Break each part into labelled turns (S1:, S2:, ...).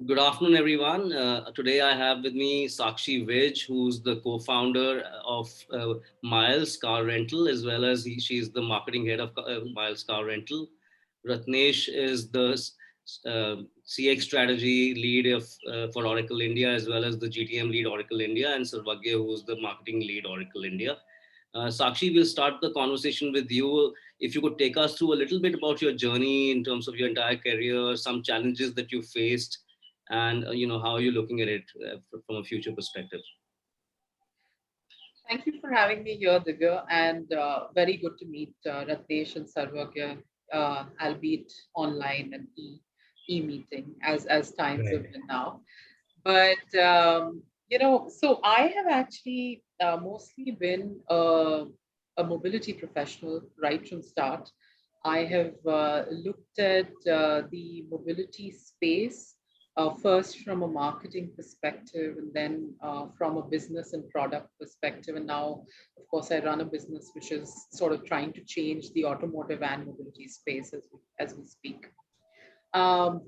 S1: Good afternoon, everyone. Today I have with me Sakshi Vij, who's the co-founder of Myles Car Rental, as well as she's the marketing head of Myles Car Rental. Ratnesh is the CX strategy lead for Oracle India, as well as the GTM lead Oracle India, and Sarvagya, who's the marketing lead Oracle India. Sakshi, we'll start the conversation with you. If you could take us through a little bit about your journey in terms of your entire career, some challenges that you faced, and how are you looking at it from a future perspective.
S2: Thank you for having me here, Divya, and very good to meet Ratnesh and Sarvagya, albeit online and e-meeting as times
S3: Right.
S2: have been now. But so I have actually mostly been a mobility professional right from start. I have looked at the mobility space first from a marketing perspective, and then from a business and product perspective. And now, of course, I run a business which is sort of trying to change the automotive and mobility space as we speak. Um,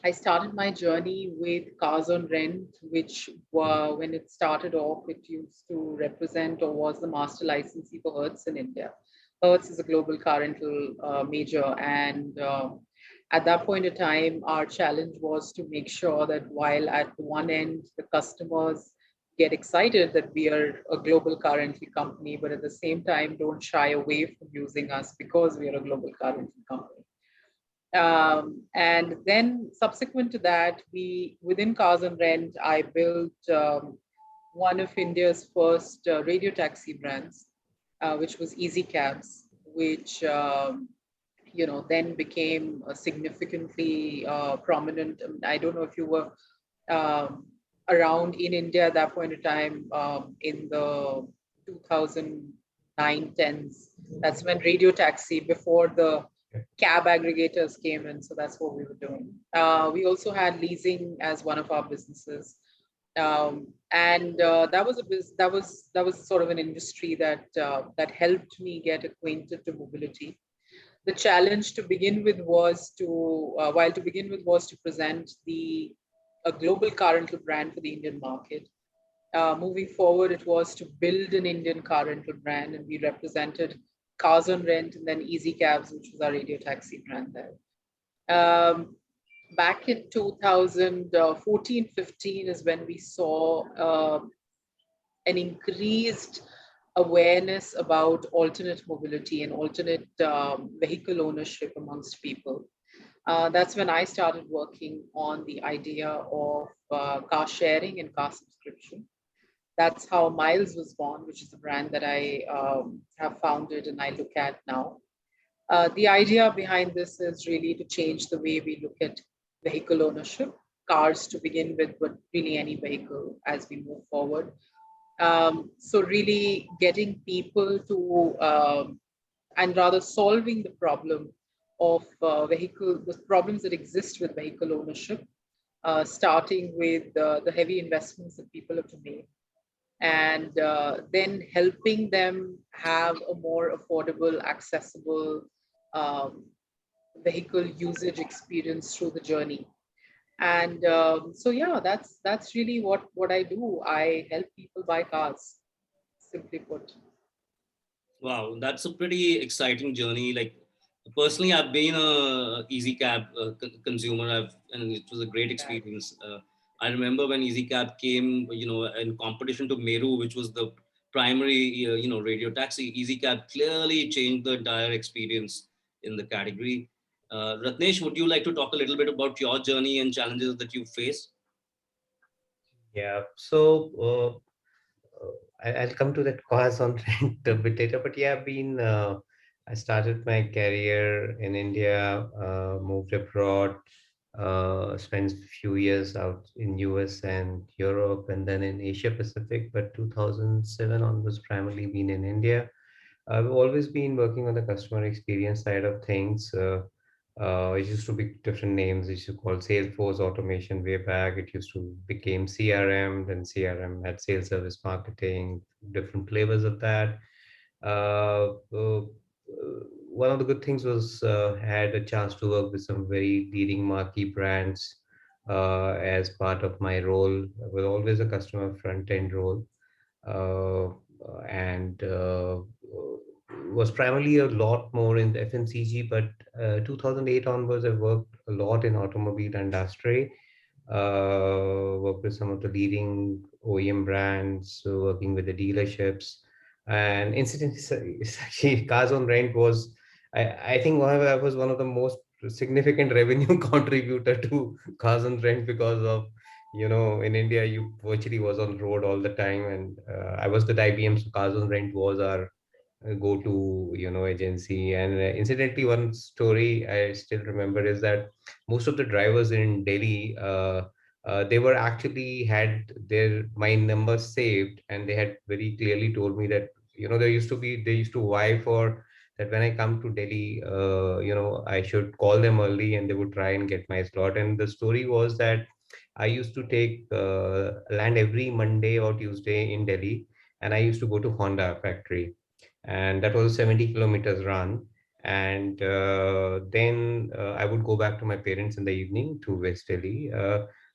S2: I started my journey with Cars on Rent, which when it started off, it used to represent or was the master licensee for Hertz in India. Hertz is a global car rental major, and at that point in time, our challenge was to make sure that while at one end the customers get excited that we are a global car rental company, but at the same time don't shy away from using us because we are a global car rental company. And then subsequent to that, we within Cars and Rent, I built one of India's first radio taxi brands, which was Easy Cabs, which then became a significantly prominent. I don't know if you were um, around in India at that point in time in the 2009 10s. That's when radio taxi before the cab aggregators came in. So that's what we were doing. We also had leasing as one of our businesses. And that was that was sort of an industry that helped me get acquainted to mobility. The challenge to begin with was to begin with was to present the a global car rental brand for the Indian market. Moving forward, it was to build an Indian car rental brand, and we represented Cars on Rent and then Easy Cabs, which was our radio taxi brand there. Um, Back in 2014-15 is when we saw an increased awareness about alternate mobility and alternate vehicle ownership amongst people. That's when I started working on the idea of car sharing and car subscription. That's how Myles was born, which is a brand that I have founded and I look at now. The idea behind this is really to change the way we look at vehicle ownership, cars to begin with, but really any vehicle as we move forward. So really getting people to and rather solving the problem of the problems that exist with vehicle ownership, starting with the heavy investments that people have to make, and then helping them have a more affordable, accessible um, vehicle usage experience through the journey. And so yeah, that's really what I do. I help people buy cars, simply put.
S1: Wow, that's a pretty exciting journey. Like personally, I've been a Easy Cab consumer. And it was a great experience. I remember when Easy Cab came, in competition to Meru, which was the primary, radio taxi. Easy Cab clearly changed the entire experience in the category. Ratnesh, would you like to talk a little bit about your journey and challenges that you face?
S3: Yeah. I'll come to that cause on rent a bit later. But yeah, I started my career in India, moved abroad, spent a few years out in US and Europe, and then in Asia Pacific. But 2007 onwards, primarily been in India. I've always been working on the customer experience side of things. It used to be different names. It used to call Salesforce automation way back. It used to became CRM. Then CRM had sales service marketing, different flavors of that. Uh, uh, One of the good things was had a chance to work with some very leading marquee brands as part of my role. I was always a customer front end role, uh, and was primarily a lot more in the FMCG. But 2008 onwards, I worked a lot in automobile industry. Worked with some of the leading OEM brands, working with the dealerships. And incidentally, it's actually Cars on Rent was, I think I was one of the most significant revenue contributor to Cars on Rent because of, in India, you virtually was on road all the time. And I was the IBM, so Cars on Rent was our go to agency. And incidentally, one story I still remember is that most of the drivers in Delhi, they were actually had their my number saved, and they had very clearly told me that they used to vie for that when I come to Delhi, I should call them early and they would try and get my slot. And the story was that I used to take land every Monday or Tuesday in Delhi, and I used to go to Honda factory, and that was a 70 kilometers run. And then I would go back to my parents in the evening to West Delhi.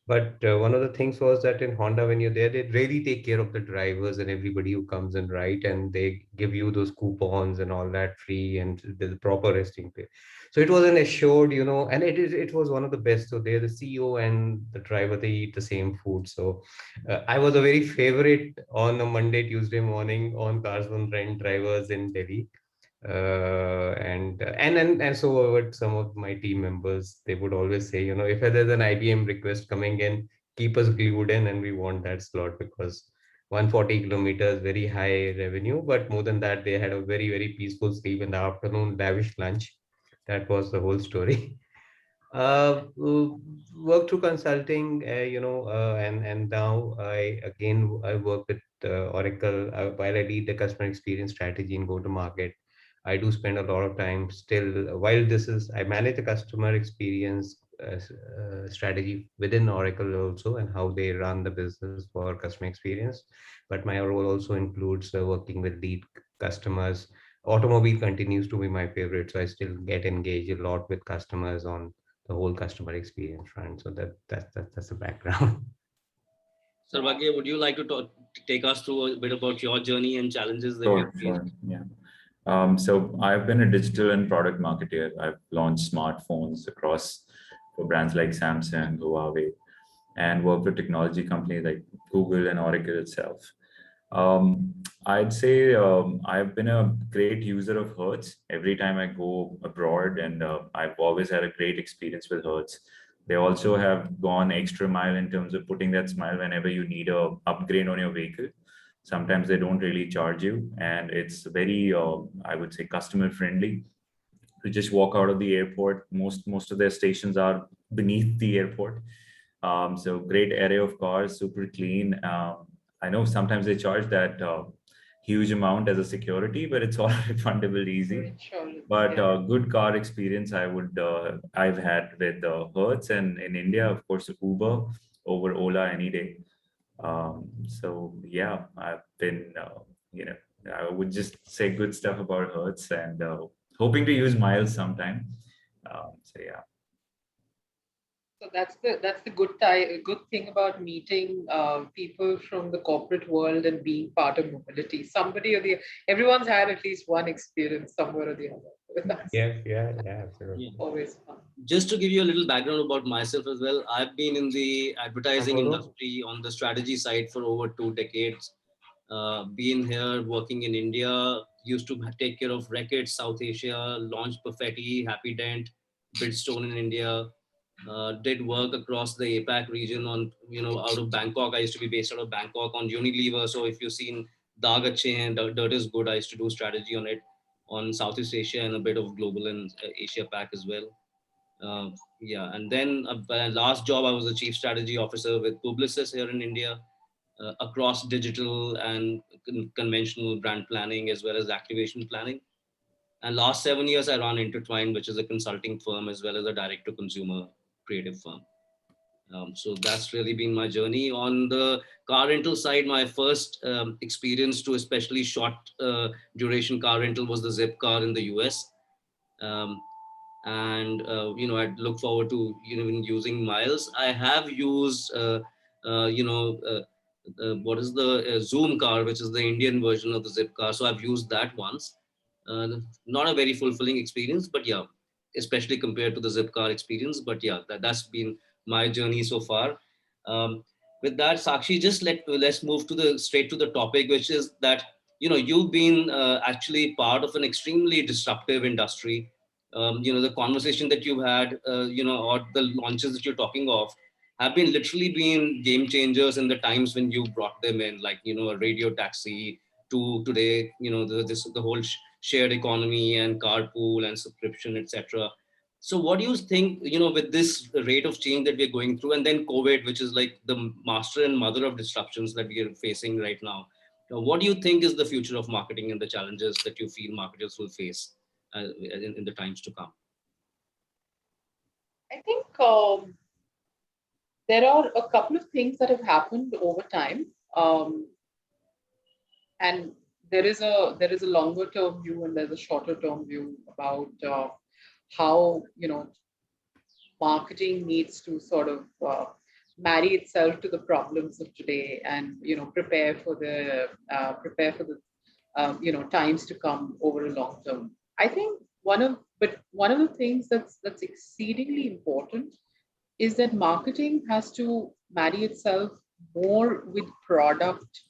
S3: But one of the things was that in Honda, when you're there, they really take care of the drivers and everybody who comes in, right? And they give you those coupons and all that free, and the proper resting place. So it was an assured, and it was one of the best. So they're the CEO and the driver, they eat the same food. So I was a very favorite on a Monday, Tuesday morning on Cars on Rent drivers in Delhi. And so would some of my team members. They would always say, if there's an IBM request coming in, keep us glued in, and we want that slot because 140 kilometers, very high revenue. But more than that, they had a very, very peaceful sleep in the afternoon, lavish lunch. That was the whole story. Work through consulting, and now I work with Oracle while I lead the customer experience strategy and go to market. I do spend a lot of time still while this is I manage the customer experience strategy within Oracle also, and how they run the business for customer experience. But my role also includes working with lead customers. Automobile continues to be my favorite, so I still get engaged a lot with customers on the whole customer experience front. So that's the background.
S1: Sarvagya, would you like to take us through a bit about your journey and challenges that you
S4: Sure,
S1: faced?
S4: sure. Yeah. So I've been a digital and product marketer. I've launched smartphones across for brands like Samsung, Huawei, and worked with technology companies like Google and Oracle itself. I'd say I've been a great user of Hertz every time I go abroad, and I've always had a great experience with Hertz. They also have gone extra mile in terms of putting that smile whenever you need a upgrade on your vehicle. Sometimes they don't really charge you, and it's very, I would say, customer friendly. You just walk out of the airport. Most of their stations are beneath the airport, so great area of cars, super clean. I know sometimes they charge that huge amount as a security, but it's all refundable
S2: For
S4: easy.
S2: insurance,
S4: But
S2: yeah.
S4: good car experience I've had with Hertz, and in India, of course, Uber over Ola any day. So yeah, I've been you know I would just say good stuff about Hertz, and hoping to use Miles sometime. So yeah.
S2: So that's the good thing about meeting people from the corporate world and being part of mobility. Somebody or the everyone's had at least one experience somewhere or the other with us.
S3: Yeah,
S1: Yeah.
S3: absolutely.
S2: Always fun.
S1: Just to give you a little background about myself as well, I've been in the advertising
S3: Hello.
S1: industry on the strategy side for over 2 decades. Been here working in India, used to take care of Reckitt, South Asia, launched Perfetti, Happy Dent, Bridgestone in India. Did work across the APAC region on, out of Bangkok. I used to be based out of Bangkok on Unilever. So if you've seen Daag Achhe Hain, Dirt is Good, I used to do strategy on it on Southeast Asia and a bit of global and Asia Pac as well. Yeah, and then my last job, I was the chief strategy officer with Publicis here in India, across digital and conventional brand planning as well as activation planning. And last 7 years, I run Intertwined, which is a consulting firm as well as a direct-to-consumer creative firm. So that's really been my journey. On the car rental side, my first experience to especially short duration car rental was the Zip car in the US. Um, and I look forward to even using Miles. I have used what is the Zoom car, which is the Indian version of the Zip car. So I've used that once. Not a very fulfilling experience, but yeah, especially compared to the Zip car experience. But yeah, that's been my journey so far. Um, with that, Sakshi, just let's move to the straight to the topic, which is that you've been actually part of an extremely disruptive industry. The conversation that you've had, or the launches that you're talking of, have been literally been game changers in the times when you brought them in, like a radio taxi to today, the whole shared economy and carpool and subscription, etc. So what do you think, with this rate of change that we're going through, and then COVID, which is like the master and mother of disruptions that we are facing right now? What do you think is the future of marketing and the challenges that you feel marketers will face in the times to come?
S2: I think there are a couple of things that have happened over time, um, and there is a longer term view and there's a shorter term view about how marketing needs to sort of marry itself to the problems of today and prepare for the times to come over a long term. I think one of the things that's exceedingly important is that marketing has to marry itself more with product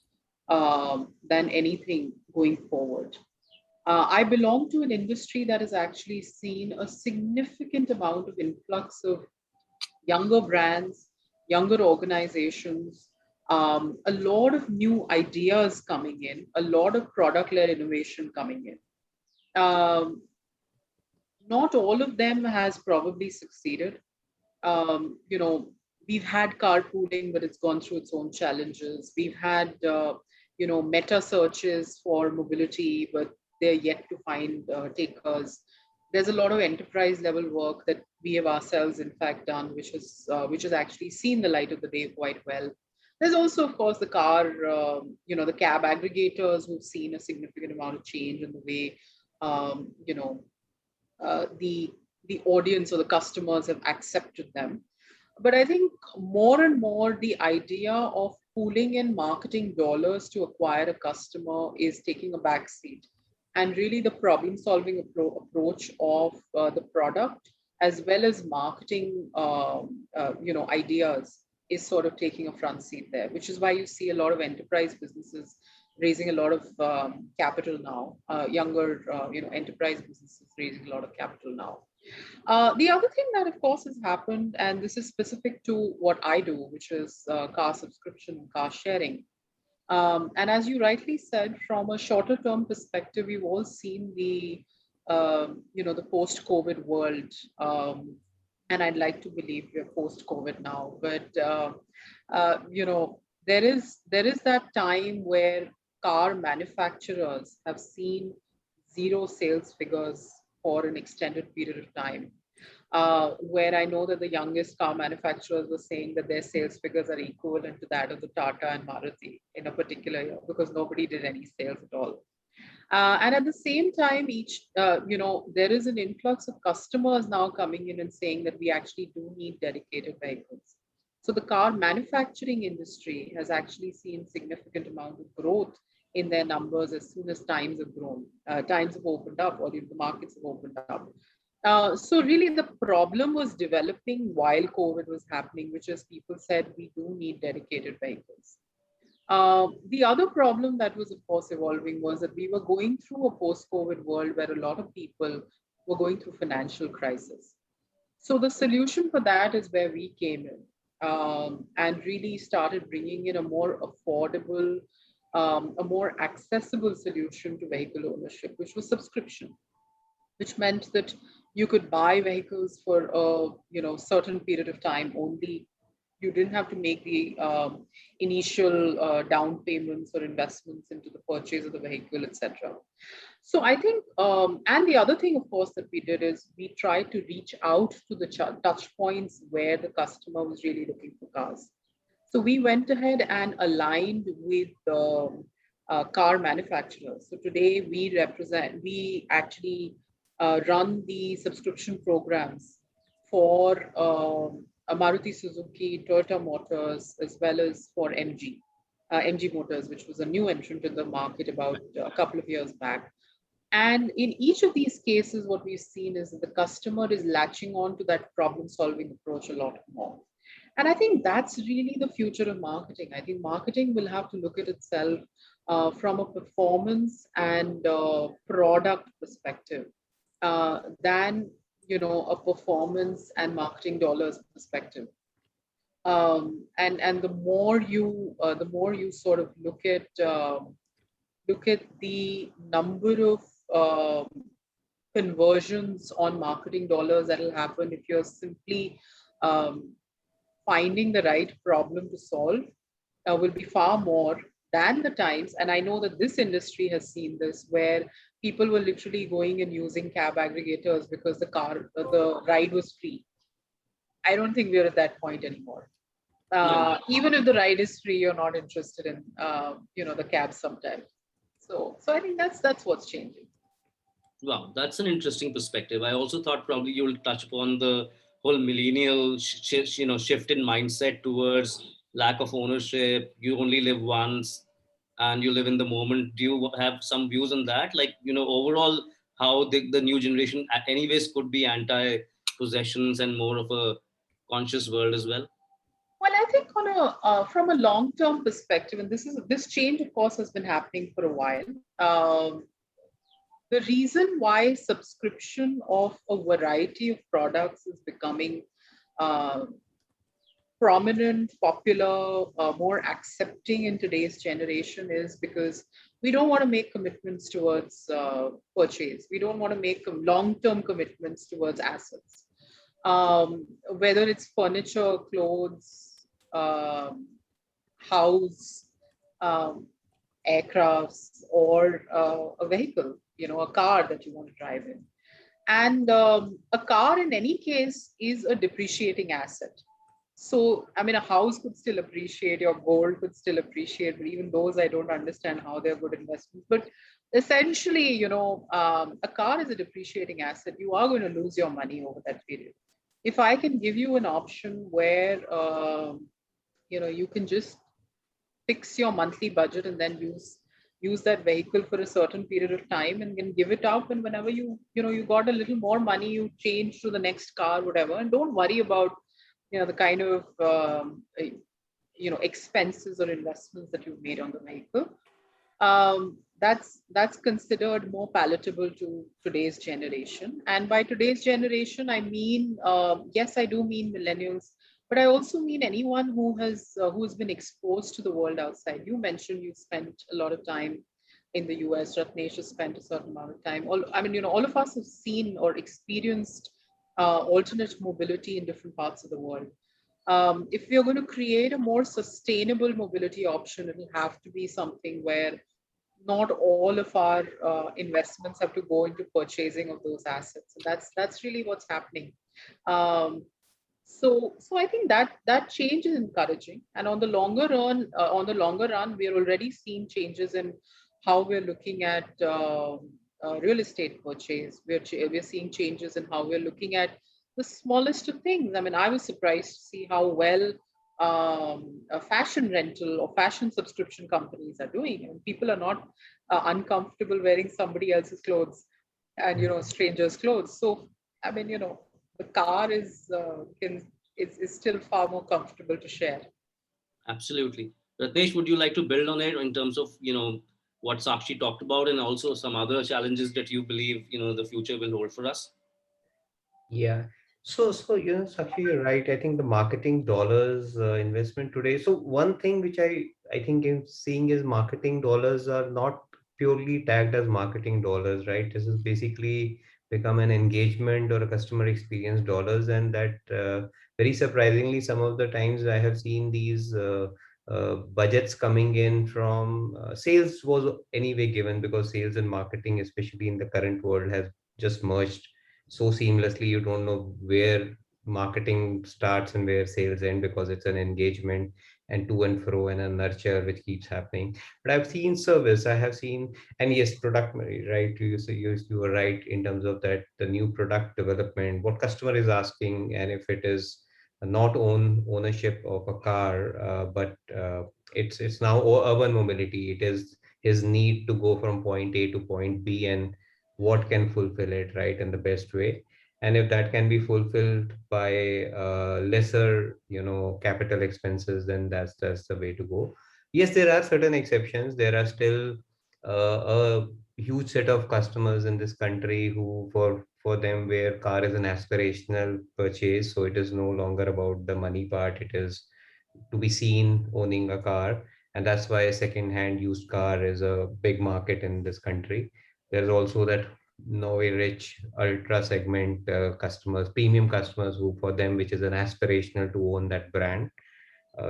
S2: than anything going forward. I belong to an industry that has actually seen a significant amount of influx of younger brands, younger organizations, a lot of new ideas coming in, a lot of product led innovation coming in. Not all of them has probably succeeded. um, you know, we've had carpooling, but it's gone through its own challenges. We've had, meta searches for mobility, but they're yet to find takers. There's a lot of enterprise level work that we have ourselves, in fact, done, which has actually seen the light of the day quite well. There's also, of course, the the cab aggregators who've seen a significant amount of change in the way, um, you know, the audience or the customers have accepted them. But I think more and more the idea of pooling in marketing dollars to acquire a customer is taking a back seat. And really, the problem solving approach of the product as well as marketing ideas is sort of taking a front seat there, which is why you see a lot of enterprise businesses raising a lot of capital now, younger enterprise businesses raising a lot of capital now. The other thing that, of course, has happened, and this is specific to what I do, which is car subscription, car sharing. And as you rightly said, from a shorter term perspective, we've all seen the post-COVID world. And I'd like to believe we're post-COVID now, but there is that time where car manufacturers have seen zero sales figures for an extended period of time, where I know that the youngest car manufacturers were saying that their sales figures are equivalent to that of the Tata and Maruti in a particular year because nobody did any sales at all. And at the same time, there is an influx of customers now coming in and saying that we actually do need dedicated vehicles. So the car manufacturing industry has actually seen significant amount of growth in their numbers as soon as times have opened up, or the markets have opened up. So really, the problem was developing while COVID was happening, which is people said we do need dedicated vehicles. The other problem that was, of course, evolving was that we were going through a post-COVID world where a lot of people were going through financial crisis. So the solution for that is where we came in, and really started bringing in a more affordable, a more accessible solution to vehicle ownership, which was subscription, which meant that you could buy vehicles for a certain period of time only. You didn't have to make the initial down payments or investments into the purchase of the vehicle, etc. So I think, and the other thing, of course, that we did is we tried to reach out to the touch points where the customer was really looking for cars. So we went ahead and aligned with the car manufacturers. So today we actually run the subscription programs for Maruti Suzuki, Toyota Motors, as well as for MG Motors, which was a new entrant in the market about a couple of years back. And in each of these cases, what we've seen is that the customer is latching on to that problem solving approach a lot more. And I think that's really the future of marketing. I think marketing will have to look at itself from a performance and product perspective than a performance and marketing dollars perspective. And the more you sort of look at the number of conversions on marketing dollars that will happen if you're simply um, finding the right problem to solve will be far more than the times. And I know that this industry has seen this where people were literally going and using cab aggregators because the ride was free. I don't think we're at that point anymore.
S1: No.
S2: Even if the ride is free, you're not interested in the cab sometimes. So I think that's what's changing.
S1: Wow, that's an interesting perspective. I also thought probably you'll touch upon the whole millennial shift in mindset towards lack of ownership. You only live once, and you live in the moment. Do you have some views on that? Like, overall, how the new generation, anyways, could be anti possessions and more of a conscious world as well.
S2: Well, I think from a long-term perspective, and this change, of course, has been happening for a while. The reason why subscription of a variety of products is becoming uh, prominent, popular, more accepting in today's generation is because we don't want to make commitments towards purchase. We don't want to make long-term commitments towards assets, whether it's furniture, clothes, house, um, aircrafts, or a vehicle, a car that you want to drive in. And a car, in any case, is a depreciating asset. So, I mean, a house could still appreciate, your gold could still appreciate, but even those I don't understand how they're good investments. But essentially, a car is a depreciating asset. You are going to lose your money over that period. If I can give you an option where, you can just fix your monthly budget and then use that vehicle for a certain period of time and then give it up, and whenever you got a little more money, you change to the next car, whatever, and don't worry about the kind of expenses or investments that you've made on the vehicle. That's considered more palatable to today's generation. And by today's generation, I mean, yes, I do mean millennials, but I also mean anyone who's been exposed to the world outside. You mentioned you spent a lot of time in the US. Ratnesh has spent a certain amount of time. All of us have seen or experienced alternate mobility in different parts of the world. If we are going to create a more sustainable mobility option, it will have to be something where not all of our investments have to go into purchasing of those assets. And that's really what's happening. Um, so I think that change is encouraging. And on the longer run, we are already seeing changes in how we're looking at real estate purchase. We're seeing changes in how we're looking at the smallest of things. I mean, I was surprised to see how well a fashion rental or fashion subscription companies are doing. And people are not uncomfortable wearing somebody else's clothes and strangers' clothes. So I mean, the car is still far more comfortable to share.
S1: Absolutely. Ratnesh, would you like to build on it in terms of, what Sakshi talked about and also some other challenges that you believe, the future will hold for us?
S3: Yeah. So Sakshi, you're right. I think the marketing dollars investment today. So one thing which I think I'm seeing is marketing dollars are not purely tagged as marketing dollars, right? This is basically become an engagement or a customer experience dollars, and that very surprisingly, some of the times I have seen these budgets coming in from sales was anyway given, because sales and marketing, especially in the current world, has just merged so seamlessly. You don't know where marketing starts and where sales end, because it's an engagement. and to and fro and a nurture which keeps happening. But I've seen service, I have seen, and yes, product, right? You were right in terms of that, the new product development, what customer is asking, and if it is not ownership of a car, but it's now urban mobility. It is his need to go from point A to point B, and what can fulfill it, right, in the best way. And if that can be fulfilled by lesser, capital expenses, then that's the way to go. Yes, there are certain exceptions. There are still a huge set of customers in this country who, for them, where car is an aspirational purchase, so it is no longer about the money part. It is to be seen owning a car, and that's why a second hand used car is a big market in this country. There's also that Norway rich ultra segment customers, premium customers, who, for them, which is an aspirational to own that brand.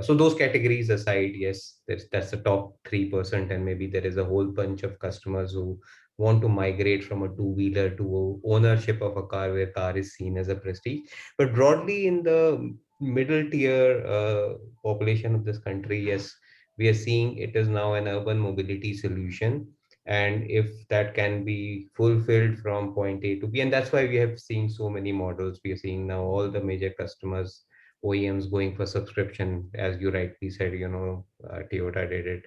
S3: So those categories aside, yes, that's the top 3%, and maybe there is a whole bunch of customers who want to migrate from a two-wheeler to ownership of a car, where car is seen as a prestige. But broadly, in the middle tier population of this country, yes, we are seeing it is now an urban mobility solution. And if that can be fulfilled from point A to B, and that's why we have seen so many models. We are seeing now all the major customers, OEMs, going for subscription, as you rightly said. Toyota did it,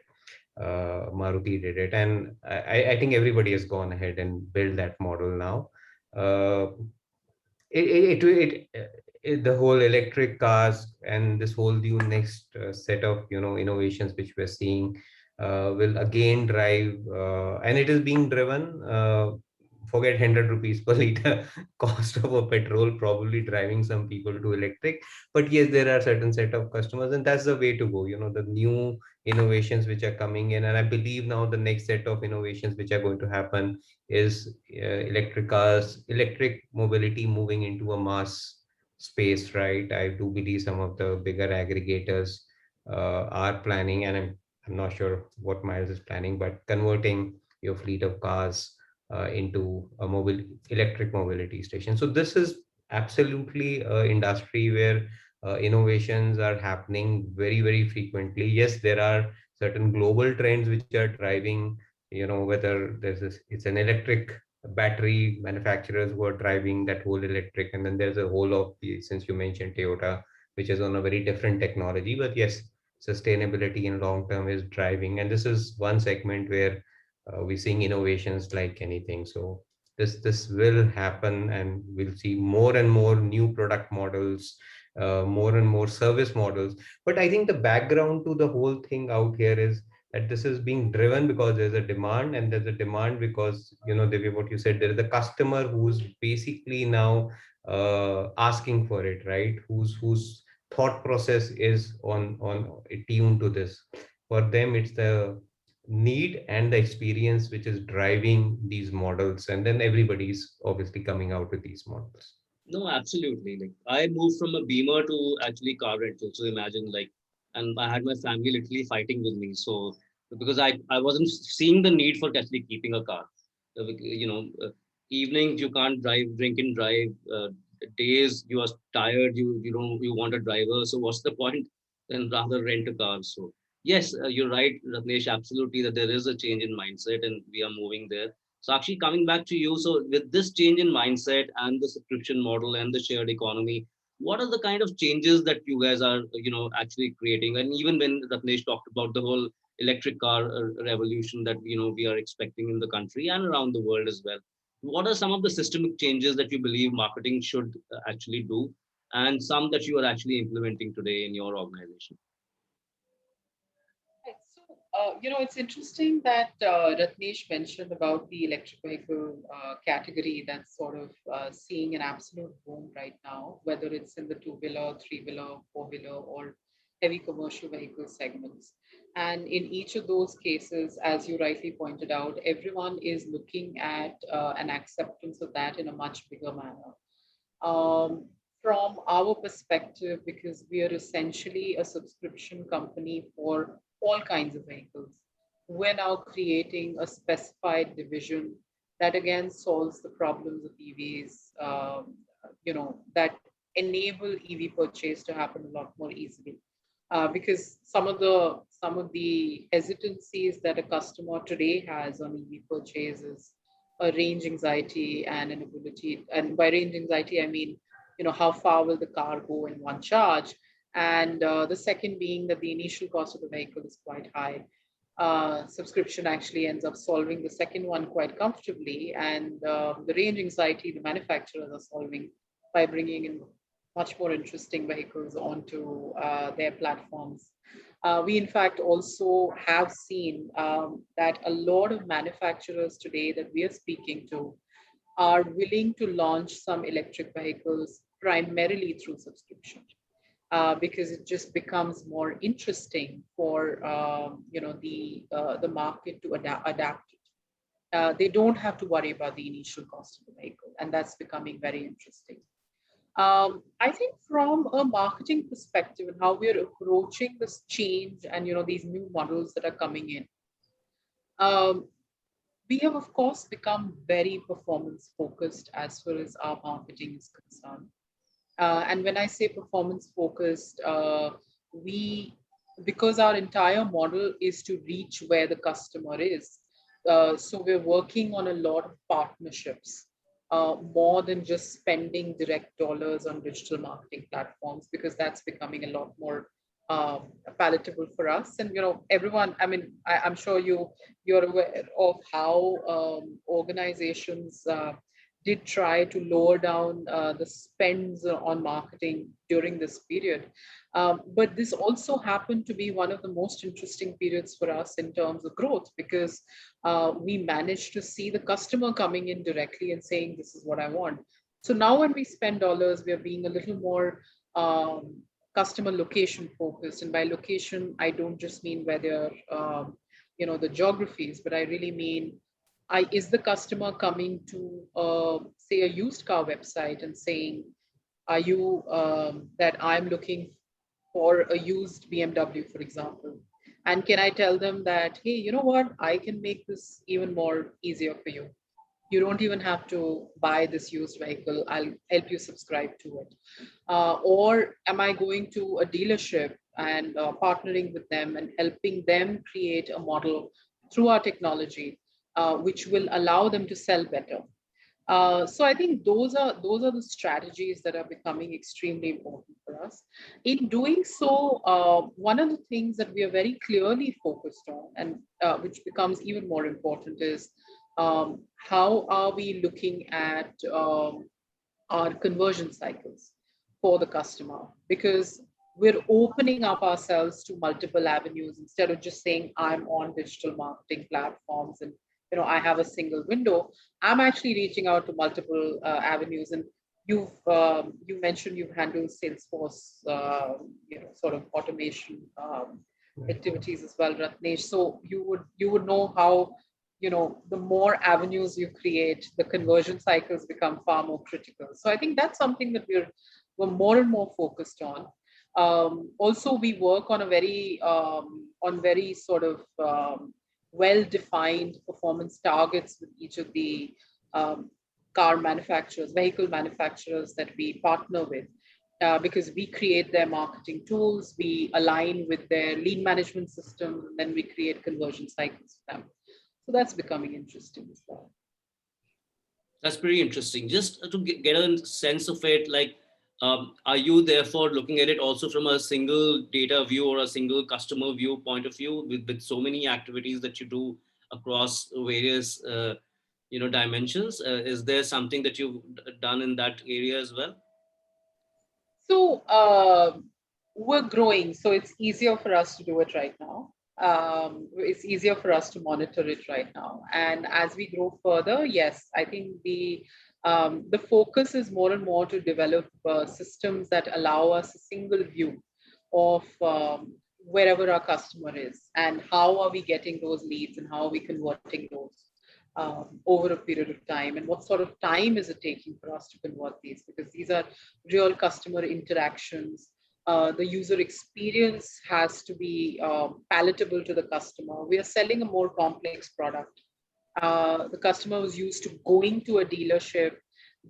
S3: Maruti did it, and I think everybody has gone ahead and built that model now. Uh, the whole electric cars and this whole new next set of innovations which we're seeing will again drive, and it is being driven. Forget 100 rupees per liter cost of a petrol, probably driving some people to electric. But yes, there are certain set of customers, and that's the way to go. The new innovations which are coming in, and I believe now the next set of innovations which are going to happen is electric cars, electric mobility moving into a mass space, right? I do believe some of the bigger aggregators are planning, and I'm not sure what Miles is planning, but converting your fleet of cars into a mobile electric mobility station. So this is absolutely an industry where innovations are happening very, very frequently. Yes, there are certain global trends which are driving, whether it's an electric battery manufacturers who are driving that whole electric, and then there's a whole of since you mentioned Toyota, which is on a very different technology. But yes, sustainability in long term is driving, and this is one segment where we're seeing innovations like anything. So this will happen, and we'll see more and more new product models, more and more service models. But I think the background to the whole thing out here is that this is being driven because there's a demand, and there's a demand because, Divya, what you said, there is a customer who's basically now asking for it, right? Whose thought process is on tuned to this. For them, it's the need and the experience which is driving these models, and then everybody's obviously coming out with these models.
S1: No, absolutely. Like I moved from a Beamer to actually car rental. So imagine like, and I had my family literally fighting with me. So because I wasn't seeing the need for actually keeping a car. Evenings you can't drive, drink and drive. Days you are tired, you want a driver. So what's the point? Then rather rent a car. So yes, you're right, Ratnesh. Absolutely, that there is a change in mindset, and we are moving there. So actually coming back to you, so with this change in mindset and the subscription model and the shared economy, what are the kind of changes that you guys are, actually creating? And even when Ratnesh talked about the whole electric car revolution that, we are expecting in the country and around the world as well. What are some of the systemic changes that you believe marketing should actually do, and some that you are actually implementing today in your organization?
S2: Right. So, it's interesting that Ratnesh mentioned about the electric vehicle category that's sort of seeing an absolute boom right now, whether it's in the two-wheeler, three-wheeler, four-wheeler, or heavy commercial vehicle segments. And in each of those cases, as you rightly pointed out, everyone is looking at an acceptance of that in a much bigger manner. um, from our perspective, because we are essentially a subscription company for all kinds of vehicles, we're now creating a specified division that again solves the problems of EVs, that enable EV purchase to happen a lot more easily. because some of the hesitancies that a customer today has on EV purchases, a range anxiety and an ability. And by range anxiety, I mean, how far will the car go in one charge? And the second being that the initial cost of the vehicle is quite high. Subscription actually ends up solving the second one quite comfortably, and the range anxiety the manufacturers are solving by bringing in much more interesting vehicles onto their platforms. We, in fact, also have seen that a lot of manufacturers today that we are speaking to are willing to launch some electric vehicles primarily through subscription, because it just becomes more interesting for the market to adapt it. They don't have to worry about the initial cost of the vehicle, and that's becoming very interesting. I think from a marketing perspective and how we're approaching this change and these new models that are coming in, um, we have of course become very performance focused as far as our marketing is concerned. And when I say performance focused, we, because our entire model is to reach where the customer is. So we're working on a lot of partnerships, more than just spending direct dollars on digital marketing platforms, because that's becoming a lot more palatable for us. And everyone, I mean, I'm sure you're aware of how organizations did try to lower down the spends on marketing during this period. But this also happened to be one of the most interesting periods for us in terms of growth, because we managed to see the customer coming in directly and saying, this is what I want. So now when we spend dollars, we are being a little more customer location focused. And by location, I don't just mean whether, the geographies, but I really mean, is the customer coming to, say, a used car website and saying, are you that I'm looking for a used BMW, for example? And can I tell them that, hey, you know what? I can make this even more easier for you. You don't even have to buy this used vehicle. I'll help you subscribe to it. Or am I going to a dealership and partnering with them and helping them create a model through our technology, which will allow them to sell better? So I think those are the strategies that are becoming extremely important for us. In doing so, one of the things that we are very clearly focused on, and which becomes even more important, is how are we looking at our conversion cycles for the customer, because we're opening up ourselves to multiple avenues instead of just saying I'm on digital marketing platforms and I have a single window. I'm actually reaching out to multiple avenues. And you mentioned you've handled Salesforce sort of automation activities as well, Ratnesh. So you would know how the more avenues you create, the conversion cycles become far more critical. So I think that's something that we're more and more focused on. Also, we work on a very sort of well-defined performance targets with each of the car manufacturers, vehicle manufacturers that we partner with, because we create their marketing tools, we align with their lead management system, and then we create conversion cycles for them. So that's becoming interesting as well.
S1: That's pretty interesting. Just to get a sense of it, like, are you therefore looking at it also from a single data view or a single customer view point of view, with so many activities that you do across various, dimensions? Is there something that you've done in that area as well?
S2: So we're growing, so it's easier for us to do it right now. It's easier for us to monitor it right now. And as we grow further, yes, I think the focus is more and more to develop systems that allow us a single view of wherever our customer is and how are we getting those leads and how are we converting those over a period of time, and what sort of time is it taking for us to convert these, because these are real customer interactions. The user experience has to be palatable to the customer. We are selling a more complex product. The customer was used to going to a dealership,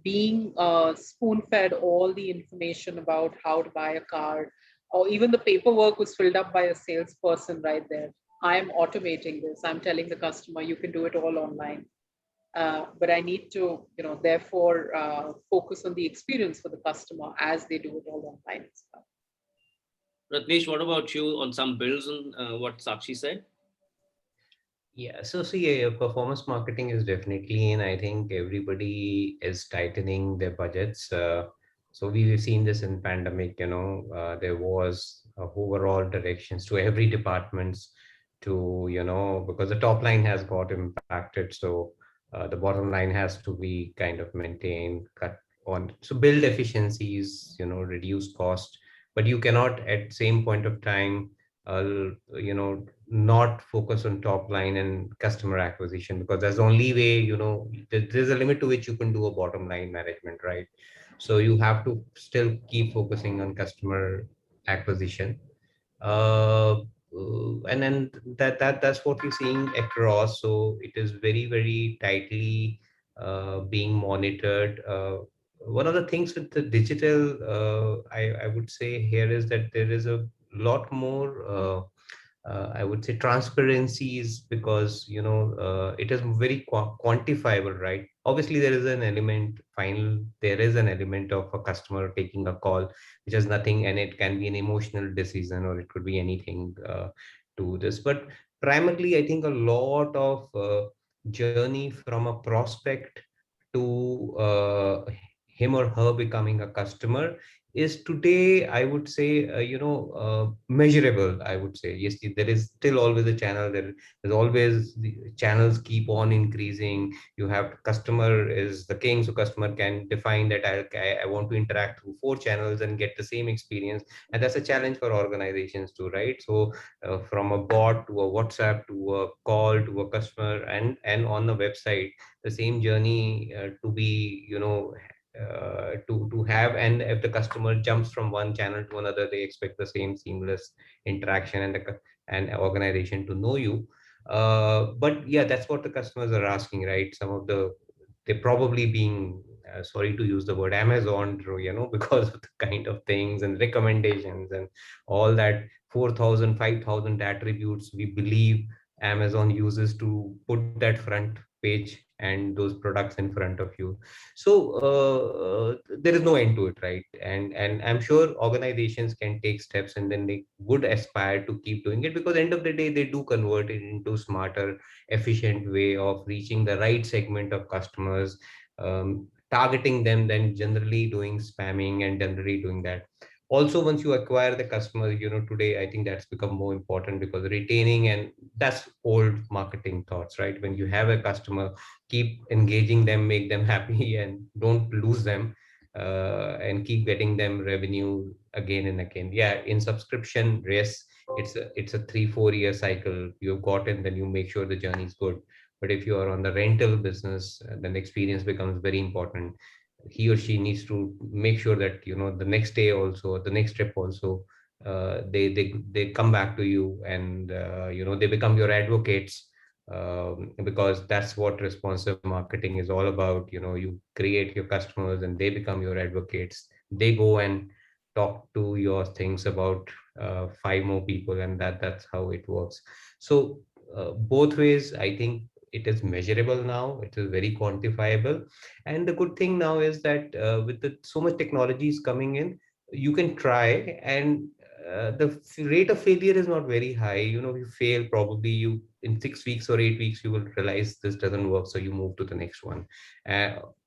S2: being spoon fed all the information about how to buy a car, or even the paperwork was filled up by a salesperson right there. I am automating this. I'm telling the customer, you can do it all online. But I need to, therefore focus on the experience for the customer as they do it all online as well.
S1: Ratnesh, what about you on some builds on what Sakshi said?
S3: Yeah, so see, performance marketing is definitely in. I think everybody is tightening their budgets. So we've seen this in pandemic, there was overall directions to every departments to, because the top line has got impacted. So the bottom line has to be kind of maintained, cut on. So build efficiencies, reduce cost, but you cannot at same point of time uh, not focus on top line and customer acquisition, because that's the only way, there's a limit to which you can do a bottom line management, right? So you have to still keep focusing on customer acquisition. uh, and then that's what we're seeing across. So it is very, very tightly being monitored. One of the things with the digital, I would say here is that there is a lot more I would say transparencies, because it is very quantifiable, right? Obviously, there is an element, final, there is an element of a customer taking a call, which has nothing, and it can be an emotional decision or it could be anything to this. But primarily, I think a lot of journey from a prospect to him or her becoming a customer is today, I would say, measurable. I would say yes, there is still always a channel. There's always the channels keep on increasing. You have customer is the king, so customer can define that I want to interact through 4 channels and get the same experience, and that's a challenge for organizations too, right? So from a bot to a WhatsApp to a call to a customer and on the website, the same journey to be to have. And if the customer jumps from one channel to another, they expect the same seamless interaction and and organization to know you. But yeah, that's what the customers are asking, right? Some of the they probably being sorry to use the word Amazon, because of the kind of things and recommendations and all that 4,000, 5,000 attributes we believe Amazon uses to put that front page and those products in front of you. So there is no end to it, right? And I'm sure organizations can take steps, and then they would aspire to keep doing it, because end of the day they do convert it into smarter, efficient way of reaching the right segment of customers, targeting them, then generally doing spamming and generally doing that. Also, once you acquire the customer, today I think that's become more important, because retaining, and that's old marketing thoughts, right? When you have a customer, keep engaging them, make them happy, and don't lose them, and keep getting them revenue again and again. Yeah, in subscription, yes, it's a 3-4 year cycle. You've got it, then you make sure the journey is good. But if you are on the rental business, then the experience becomes very important. He or she needs to make sure that the next day also, the next trip also, they come back to you, and they become your advocates, because that's what responsive marketing is all about. You create your customers and they become your advocates. They go and talk to your things about 5 more people, and that's how it works. So both ways, I think it is measurable now, it is very quantifiable. And the good thing now is that with so much technology is coming in, you can try, and the rate of failure is not very high. You fail, probably you in 6 weeks or 8 weeks, you will realize this doesn't work, so you move to the next one,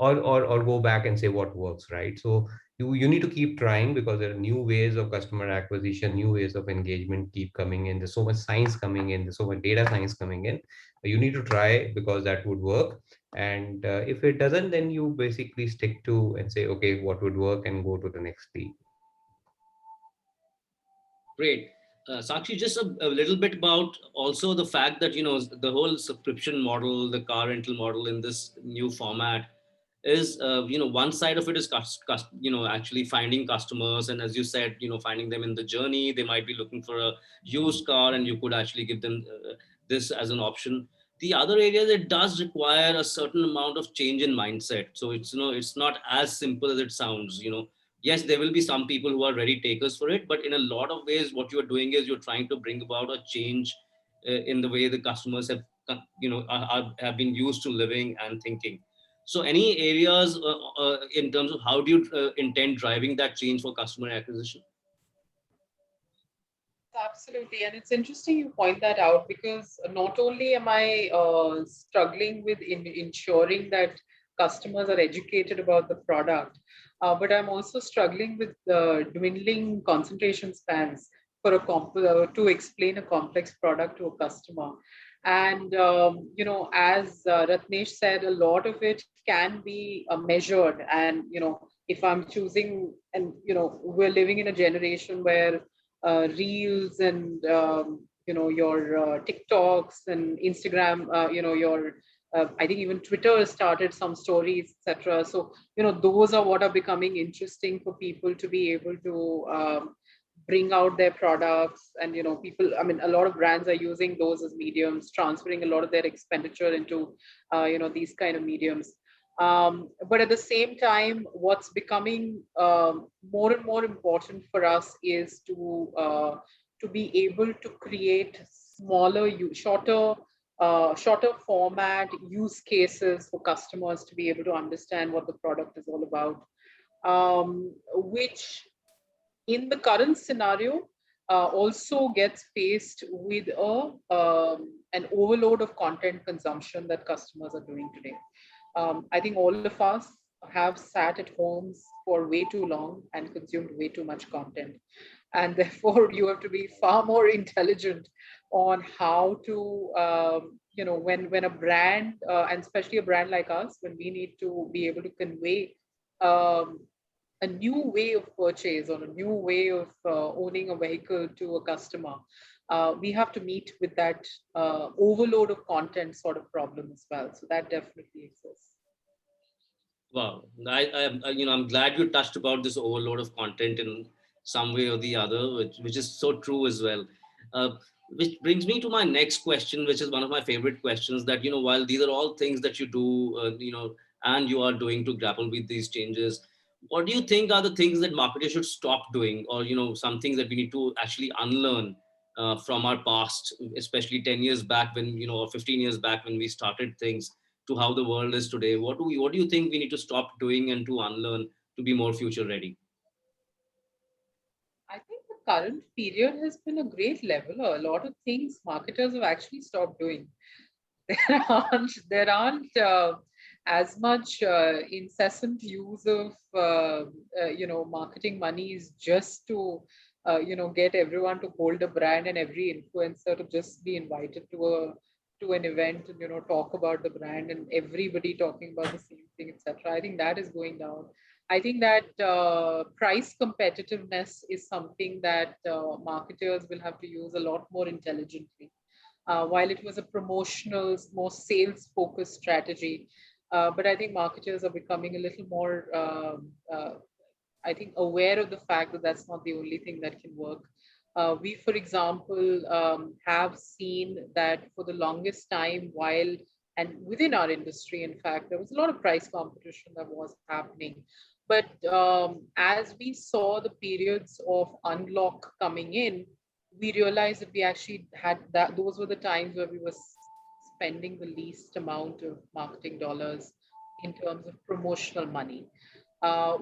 S3: or go back and say what works, right? So you need to keep trying, because there are new ways of customer acquisition, new ways of engagement keep coming in. There's so much science coming in, there's so much data science coming in. You need to try, because that would work. And if it doesn't, then you basically stick to and say, okay, what would work, and go to the next lead.
S1: Great. Sakshi, just a little bit about also the fact that, the whole subscription model, the car rental model in this new format is, one side of it is, actually finding customers. And as you said, finding them in the journey, they might be looking for a used car and you could actually give them this as an option. The other area that does require a certain amount of change in mindset. So it's, it's not as simple as it sounds, Yes, there will be some people who are ready takers for it, but in a lot of ways, what you're doing is you're trying to bring about a change in the way the customers have, have been used to living and thinking. So, any areas in terms of how do you intend driving that change for customer acquisition?
S2: Yes, absolutely. And it's interesting you point that out, because not only am I struggling with ensuring that customers are educated about the product, but I'm also struggling with dwindling concentration spans for to explain a complex product to a customer. And, as Ratnesh said, a lot of it can be measured. And, if I'm choosing, and, we're living in a generation where reels and your TikToks and Instagram, your I think even Twitter started some stories, etc. So those are what are becoming interesting for people to be able to bring out their products. And people, I mean, a lot of brands are using those as mediums, transferring a lot of their expenditure into these kind of mediums. But at the same time, what's becoming more and more important for us is to be able to create smaller, shorter format use cases for customers to be able to understand what the product is all about, which in the current scenario also gets faced with an overload of content consumption that customers are doing today. I think all of us have sat at homes for way too long and consumed way too much content. And therefore, you have to be far more intelligent on how to, when a brand, and especially a brand like us, when we need to be able to convey um, a new way of purchase or a new way of owning a vehicle to a customer, we have to meet with that overload of content sort of problem as well. So that definitely exists.
S1: Wow, I'm glad you touched about this overload of content in some way or the other, which is so true as well. Uh, which brings me to my next question, which is one of my favorite questions. That while these are all things that you do, and you are doing to grapple with these changes, what do you think are the things that marketers should stop doing, or some things that we need to actually unlearn from our past, especially 10 years back when or 15 years back when we started things to how the world is today? What do you think we need to stop doing and to unlearn to be more future ready?
S2: I think the current period has been a great leveler. A lot of things marketers have actually stopped doing. There aren't as much incessant use of marketing monies just to get everyone to hold a brand and every influencer to just be invited to an event and talk about the brand and everybody talking about the same thing, etc. I think that is going down. I think that price competitiveness is something that marketers will have to use a lot more intelligently. While it was a promotional, more sales focused strategy. But I think marketers are becoming a little more, I think, aware of the fact that that's not the only thing that can work. We, for example, have seen that for the longest time, while and within our industry, in fact, there was a lot of price competition that was happening. But as we saw the periods of unlock coming in, we realized that we actually had that those were the times where we were spending the least amount of marketing dollars in terms of promotional money.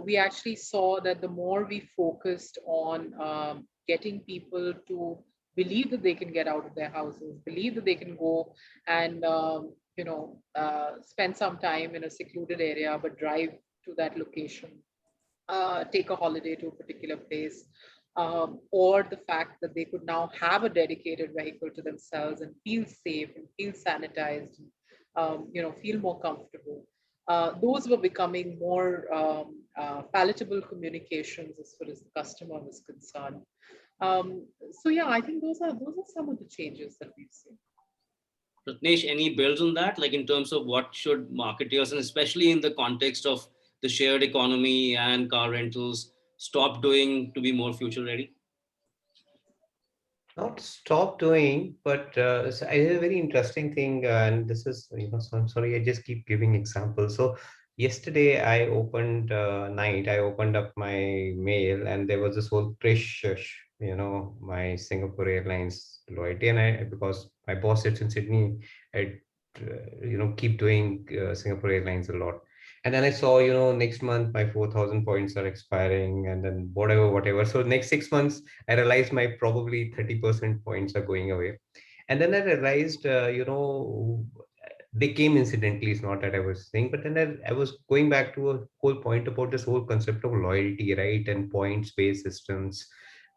S2: We actually saw that the more we focused on getting people to believe that they can get out of their houses, believe that they can go and spend some time in a secluded area, but drive to that location, take a holiday to a particular place, or the fact that they could now have a dedicated vehicle to themselves and feel safe and feel sanitized, and, feel more comfortable. Those were becoming more palatable communications as far as the customer was concerned. So yeah, I think those are some of the changes that we've seen.
S1: Ratnesh, any builds on that, like in terms of what should marketers, and especially in the context of the shared economy and car rentals, stop doing to be more future ready?
S3: Not stop doing, but so I did a very interesting thing, and this is, so I'm sorry, I just keep giving examples. So yesterday I opened night. I opened up my mail, and there was this whole Trish, my Singapore Airlines loyalty, and I because my boss sits in Sydney, I keep doing Singapore Airlines a lot. And then I saw, next month my 4,000 points are expiring, and then whatever. So next 6 months, I realized my probably 30% points are going away. And then I realized, they came incidentally. It's not that I was saying, but then I was going back to a whole point about this whole concept of loyalty, right? And points based systems.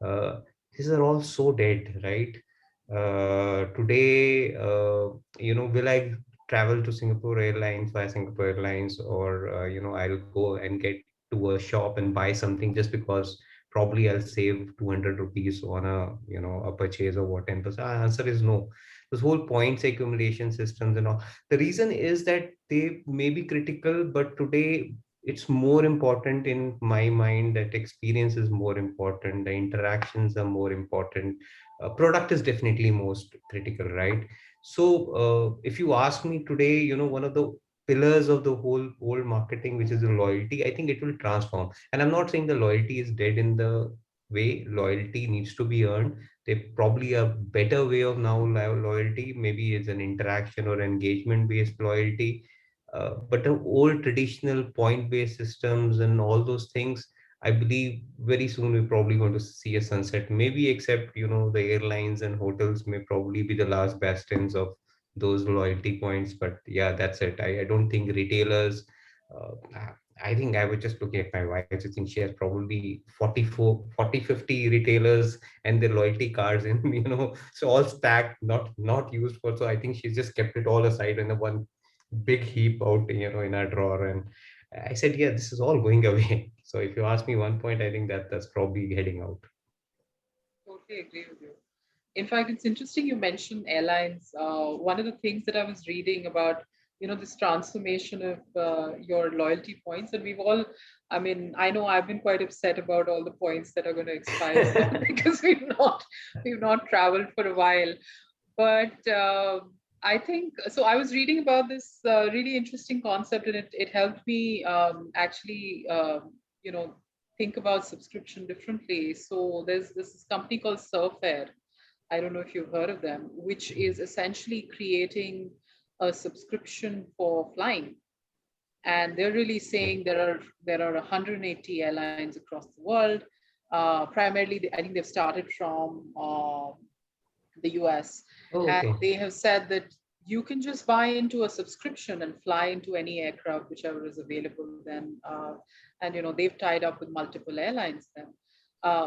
S3: Uh, these are all so dead, right? Today, will I travel to Singapore Airlines, via Singapore Airlines, or, I'll go and get to a shop and buy something just because probably I'll save 200 rupees on a purchase of what 10%? Answer is no. This whole points accumulation systems and all, the reason is that they may be critical, but today it's more important in my mind that experience is more important, the interactions are more important. Product is definitely most critical, right? So if you ask me today, one of the pillars of the whole marketing, which is the loyalty, I think it will transform. And I'm not saying the loyalty is dead in the way. Loyalty needs to be earned. There probably a better way of now loyalty. Maybe it's an interaction or engagement based loyalty. But the old traditional point based systems and all those things, I believe very soon we're probably going to see a sunset. Maybe except, the airlines and hotels may probably be the last bastions of those loyalty points. But yeah, that's it. I don't think retailers, I think I was just looking at my wife. I think she has probably 50 retailers and their loyalty cards in, so all stacked, not used for. So I think she's just kept it all aside in a one big heap out, in our drawer. And I said, yeah, this is all going away. So if you ask me one point, I think that's probably heading out.
S2: Totally agree with you. In fact, it's interesting you mentioned airlines. One of the things that I was reading about, this transformation of your loyalty points, and we've all, I mean, I know I've been quite upset about all the points that are going to expire soon because we've not traveled for a while. But I think so. I was reading about this really interesting concept, and it helped me actually, think about subscription differently. So there's this company called Surfair. I don't know if you've heard of them, which is essentially creating a subscription for flying. And they're really saying there are 180 airlines across the world. Primarily, I think they've started from the US,
S3: Oh,
S2: and
S3: okay.
S2: they have said that you can just buy into a subscription and fly into any aircraft, whichever is available. Then, and they've tied up with multiple airlines. Then,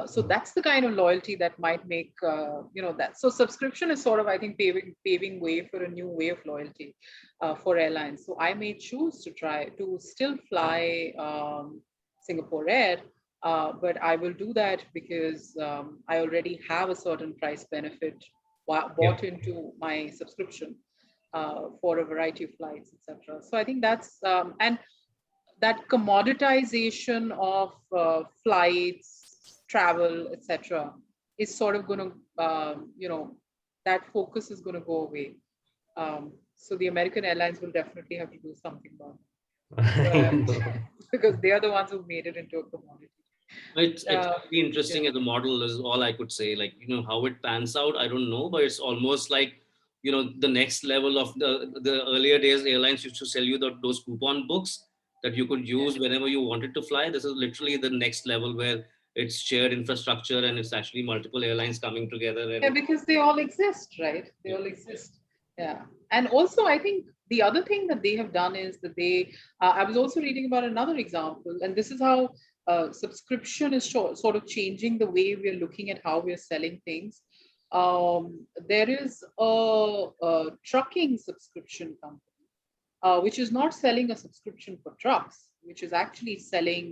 S2: so that's the kind of loyalty that might make that. So subscription is sort of, I think, paving way for a new way of loyalty for airlines. So I may choose to try to still fly Singapore Air, but I will do that because I already have a certain price benefit
S3: Yeah.
S2: bought into my subscription for a variety of flights, etc. So I think that's and that commoditization of flights, travel, etc., is sort of going to, that focus is going to go away. So the American Airlines will definitely have to do something about
S3: I
S2: it, but
S3: know.
S2: because they are the ones who made it into a commodity.
S1: It's
S2: Uh,
S1: very interesting
S2: yeah.
S1: as a model is all I could say. Like, how it pans out, I don't know, but it's almost like, the next level of the earlier days airlines used to sell you those coupon books that you could use whenever you wanted to fly. This is literally the next level where it's shared infrastructure and it's actually multiple airlines coming together
S2: Yeah,
S1: and
S2: because they all exist, right? They
S1: yeah,
S2: all exist. Yeah. And also, I think the other thing that they have done is that I was also reading about another example, and this is how subscription is sort of changing the way we're looking at how we're selling things. There is a trucking subscription company, which is not selling a subscription for trucks, which is actually selling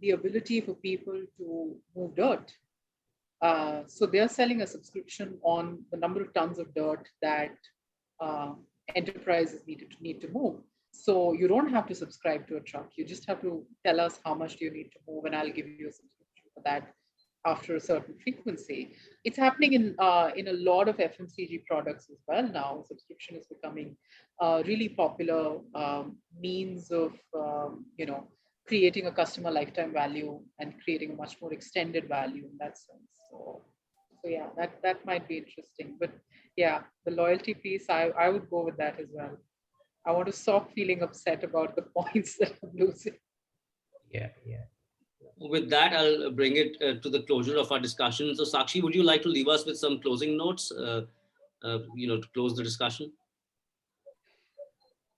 S2: the ability for people to move dirt. So they're selling a subscription on the number of tons of dirt that uh, enterprises need to move. So you don't have to subscribe to a truck. You just have to tell us how much do you need to move, and I'll give you a subscription for that. after a certain frequency. It's happening in a lot of FMCG products as well now. Subscription is becoming a really popular means of creating a customer lifetime value and creating a much more extended value in that sense. So yeah, that might be interesting. But yeah, the loyalty piece, I would go with that as well. I want to stop feeling upset about the points that I'm losing.
S3: Yeah, yeah.
S1: With that, I'll bring it to the closure of our discussion. So, Sakshi, would you like to leave us with some closing notes, to close the discussion?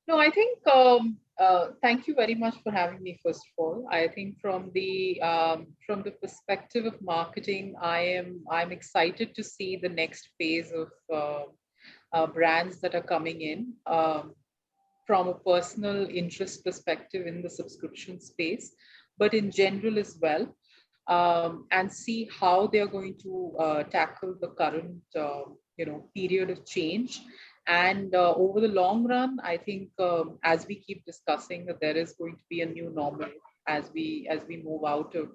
S2: No, I think thank you very much for having me. First of all, I think from the perspective of marketing, I'm excited to see the next phase of brands that are coming in. From a personal interest perspective in the subscription space, but in general as well, and see how they are going to tackle the current period of change. And over the long run, I think as we keep discussing that there is going to be a new normal as we move out of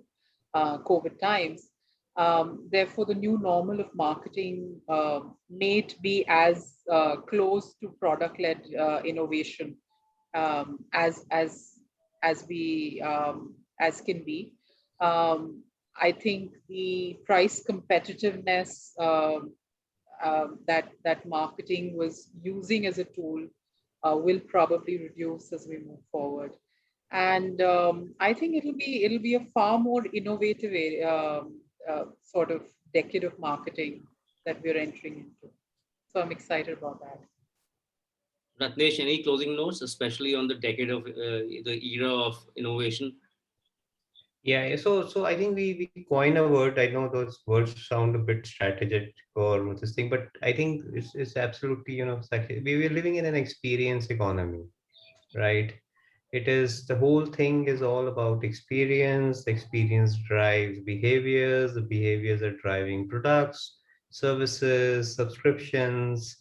S2: COVID times. Therefore, the new normal of marketing may it be as close to product-led innovation as we as can be. I think the price competitiveness that marketing was using as a tool will probably reduce as we move forward. And I think it'll be a far more innovative sort of decade of marketing that we're entering into. So I'm excited about that.
S1: Ratnesh, any closing notes, especially on the decade of the era of innovation?
S3: Yeah, yeah. So I think we coin a word. I know those words sound a bit strategic or this thing, but I think it's absolutely, we're living in an experience economy, right? It is, the whole thing is all about experience. The experience drives behaviors. The behaviors are driving products, services, subscriptions,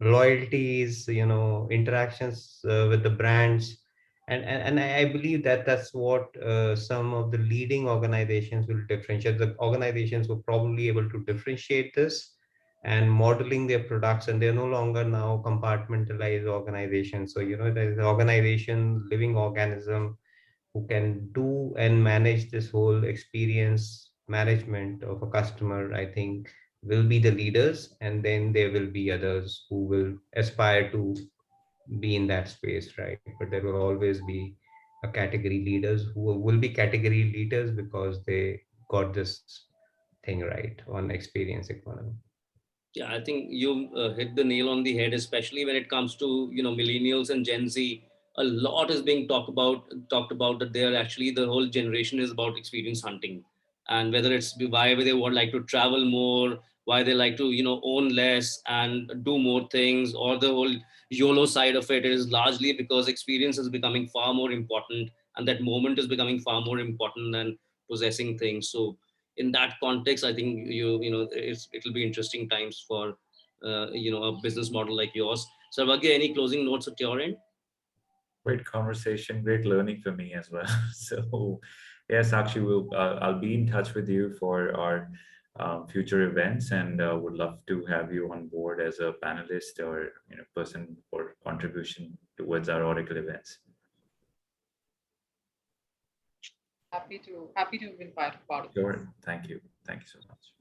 S3: loyalties, interactions with the brands. And I believe that that's what some of the leading organizations will differentiate. The organizations were probably able to differentiate this and modeling their products, and they're no longer now compartmentalized organizations. So there's an organization, living organism, who can do and manage this whole experience management of a customer. I think will be the leaders, and then there will be others who will aspire to be in that space, right? But there will always be a category leaders who will be category leaders because they got this thing right on experience economy.
S1: Yeah, I think you hit the nail on the head, especially when it comes to millennials and Gen Z. A lot is being talked about that they are actually, the whole generation is about experience hunting, and whether it's why they would like to travel more, why they like to own less and do more things, or the whole YOLO side of it is largely because experience is becoming far more important, and that moment is becoming far more important than possessing things. So in that context, I think it'll be interesting times for a business model like yours. Sarvagya, any closing notes at your end?
S4: Great conversation, great learning for me as well. So, yes, actually, I'll be in touch with you for our future events, and would love to have you on board as a panelist or person for contribution towards our Oracle events.
S2: Happy to have been part of this.
S4: Sure. Thank you. Thank you so much.